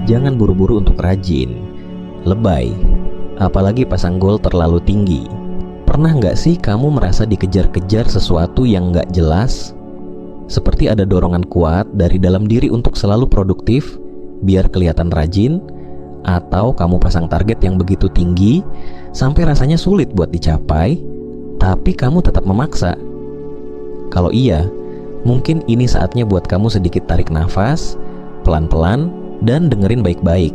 Jangan buru-buru untuk rajin, lebay, apalagi pasang goal terlalu tinggi. Pernah nggak sih kamu merasa dikejar-kejar sesuatu yang nggak jelas? Seperti ada dorongan kuat dari dalam diri untuk selalu produktif, biar kelihatan rajin, atau kamu pasang target yang begitu tinggi, sampai rasanya sulit buat dicapai, tapi kamu tetap memaksa. Kalau iya, mungkin ini saatnya buat kamu sedikit tarik nafas, pelan-pelan, dan dengerin baik-baik.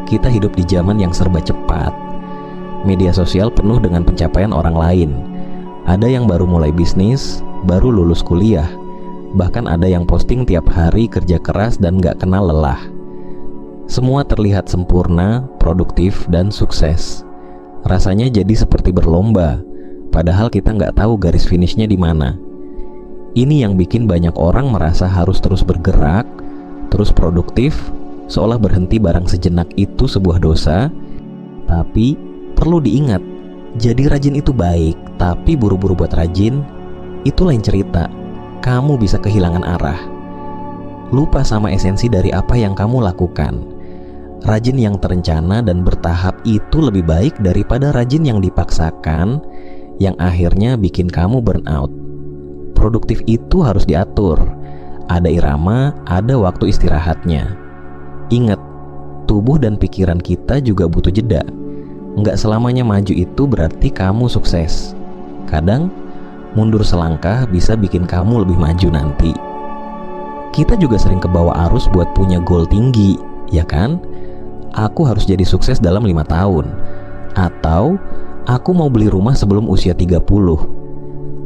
Kita hidup di zaman yang serba cepat. Media sosial penuh dengan pencapaian orang lain. Ada yang baru mulai bisnis, baru lulus kuliah. Bahkan ada yang posting tiap hari kerja keras dan gak kenal lelah. Semua terlihat sempurna, produktif, dan sukses. Rasanya jadi seperti berlomba, padahal kita gak tahu garis finishnya di mana. Ini yang bikin banyak orang merasa harus terus bergerak, terus produktif, seolah berhenti barang sejenak itu sebuah dosa. Tapi perlu diingat, jadi rajin itu baik, tapi buru-buru buat rajin, itu lain cerita. Kamu bisa kehilangan arah, lupa sama esensi dari apa yang kamu lakukan. Rajin yang terencana dan bertahap itu lebih baik daripada rajin yang dipaksakan, yang akhirnya bikin kamu burn out. Produktif itu harus diatur, ada irama, ada waktu istirahatnya. Ingat, tubuh dan pikiran kita juga butuh jeda. Nggak selamanya maju itu berarti kamu sukses. Kadang, mundur selangkah bisa bikin kamu lebih maju nanti. Kita juga sering kebawa arus buat punya goal tinggi, ya kan? Aku harus jadi sukses dalam 5 tahun. Atau, aku mau beli rumah sebelum usia 30.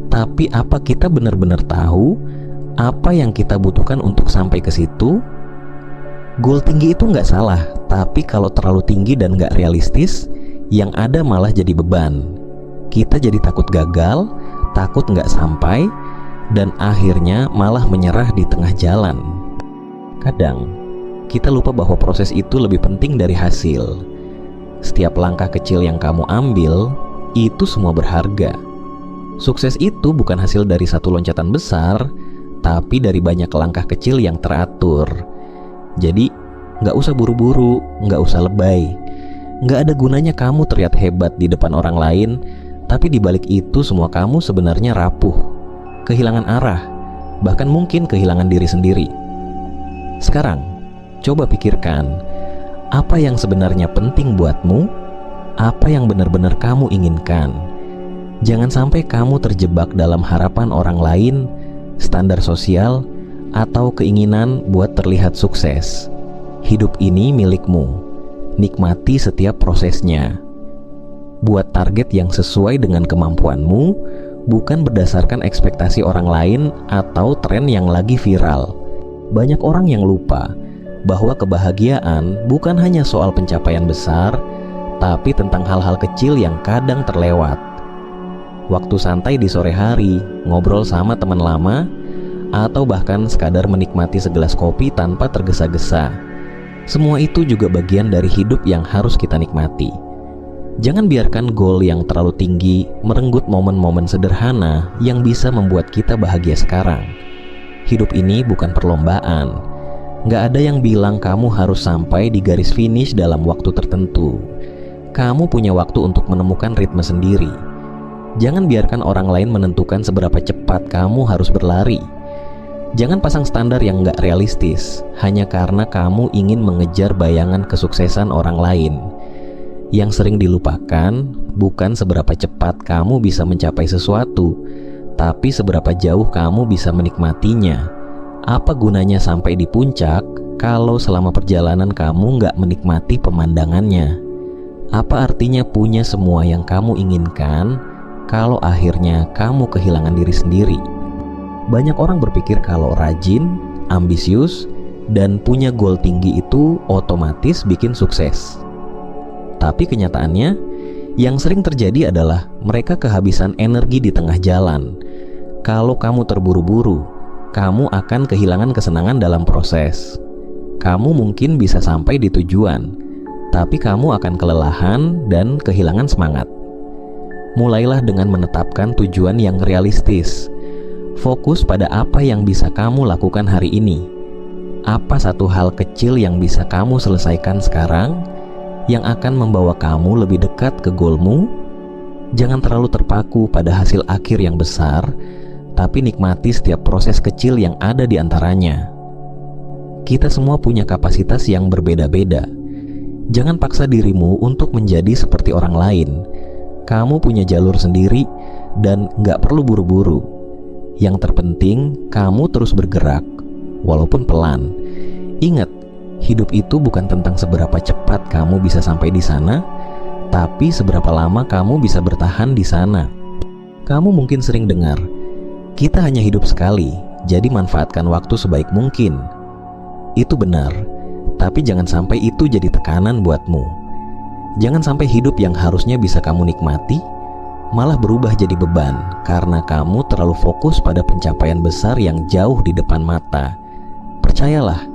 Tapi apa kita benar-benar tahu apa yang kita butuhkan untuk sampai ke situ? Goal tinggi itu nggak salah, tapi kalau terlalu tinggi dan nggak realistis, yang ada malah jadi beban. Kita jadi takut gagal, takut nggak sampai, dan akhirnya malah menyerah di tengah jalan. Kadang, kita lupa bahwa proses itu lebih penting dari hasil. Setiap langkah kecil yang kamu ambil, itu semua berharga. Sukses itu bukan hasil dari satu loncatan besar, tapi dari banyak langkah kecil yang teratur. Jadi, nggak usah buru-buru, nggak usah lebay. Nggak ada gunanya kamu terlihat hebat di depan orang lain, tapi di balik itu semua kamu sebenarnya rapuh, kehilangan arah, bahkan mungkin kehilangan diri sendiri. Sekarang, coba pikirkan, apa yang sebenarnya penting buatmu? Apa yang benar-benar kamu inginkan? Jangan sampai kamu terjebak dalam harapan orang lain, standar sosial, atau keinginan buat terlihat sukses. Hidup ini milikmu. Nikmati setiap prosesnya. Buat target yang sesuai dengan kemampuanmu, bukan berdasarkan ekspektasi orang lain atau tren yang lagi viral. Banyak orang yang lupa bahwa kebahagiaan bukan hanya soal pencapaian besar, tapi tentang hal-hal kecil yang kadang terlewat. Waktu santai di sore hari, ngobrol sama teman lama, atau bahkan sekadar menikmati segelas kopi tanpa tergesa-gesa. Semua itu juga bagian dari hidup yang harus kita nikmati. Jangan biarkan goal yang terlalu tinggi merenggut momen-momen sederhana yang bisa membuat kita bahagia sekarang. Hidup ini bukan perlombaan. Nggak ada yang bilang kamu harus sampai di garis finish dalam waktu tertentu. Kamu punya waktu untuk menemukan ritme sendiri. Jangan biarkan orang lain menentukan seberapa cepat kamu harus berlari. Jangan pasang standar yang nggak realistis hanya karena kamu ingin mengejar bayangan kesuksesan orang lain. Yang sering dilupakan bukan seberapa cepat kamu bisa mencapai sesuatu, tapi seberapa jauh kamu bisa menikmatinya. Apa gunanya sampai di puncak kalau selama perjalanan kamu nggak menikmati pemandangannya? Apa artinya punya semua yang kamu inginkan kalau akhirnya kamu kehilangan diri sendiri? Banyak orang berpikir kalau rajin, ambisius, dan punya goal tinggi itu otomatis bikin sukses. Tapi kenyataannya, yang sering terjadi adalah mereka kehabisan energi di tengah jalan. Kalau kamu terburu-buru, kamu akan kehilangan kesenangan dalam proses. Kamu mungkin bisa sampai di tujuan, tapi kamu akan kelelahan dan kehilangan semangat. Mulailah dengan menetapkan tujuan yang realistis. Fokus pada apa yang bisa kamu lakukan hari ini. Apa satu hal kecil yang bisa kamu selesaikan sekarang yang akan membawa kamu lebih dekat ke goalmu? Jangan terlalu terpaku pada hasil akhir yang besar, tapi nikmati setiap proses kecil yang ada di antaranya. Kita semua punya kapasitas yang berbeda-beda. Jangan paksa dirimu untuk menjadi seperti orang lain. Kamu punya jalur sendiri dan gak perlu buru-buru. Yang terpenting, kamu terus bergerak, walaupun pelan. Ingat, hidup itu bukan tentang seberapa cepat kamu bisa sampai di sana, tapi seberapa lama kamu bisa bertahan di sana. Kamu mungkin sering dengar, kita hanya hidup sekali, jadi manfaatkan waktu sebaik mungkin. Itu benar, tapi jangan sampai itu jadi tekanan buatmu. Jangan sampai hidup yang harusnya bisa kamu nikmati malah berubah jadi beban karena kamu terlalu fokus pada pencapaian besar yang jauh di depan mata. Percayalah,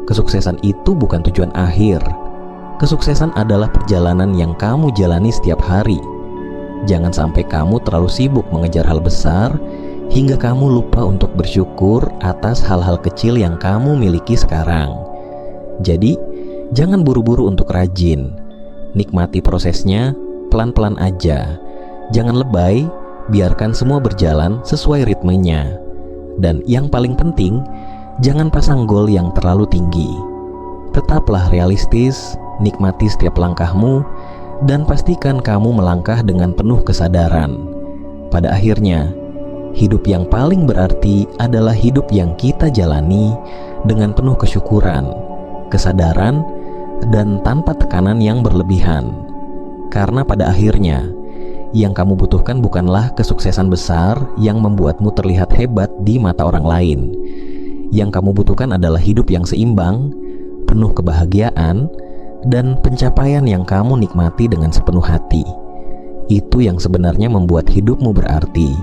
kesuksesan itu bukan tujuan akhir. Kesuksesan adalah perjalanan yang kamu jalani setiap hari. Jangan sampai kamu terlalu sibuk mengejar hal besar hingga kamu lupa untuk bersyukur atas hal-hal kecil yang kamu miliki sekarang. Jadi, jangan buru-buru untuk rajin. Nikmati prosesnya, pelan-pelan aja. Jangan lebay, biarkan semua berjalan sesuai ritmenya. Dan yang paling penting, jangan pasang goal yang terlalu tinggi. Tetaplah realistis, nikmati setiap langkahmu, dan pastikan kamu melangkah dengan penuh kesadaran. Pada akhirnya, hidup yang paling berarti adalah hidup yang kita jalani dengan penuh kesyukuran, kesadaran, dan tanpa tekanan yang berlebihan. Karena pada akhirnya, yang kamu butuhkan bukanlah kesuksesan besar yang membuatmu terlihat hebat di mata orang lain. Yang kamu butuhkan adalah hidup yang seimbang, penuh kebahagiaan, dan pencapaian yang kamu nikmati dengan sepenuh hati. Itu yang sebenarnya membuat hidupmu berarti.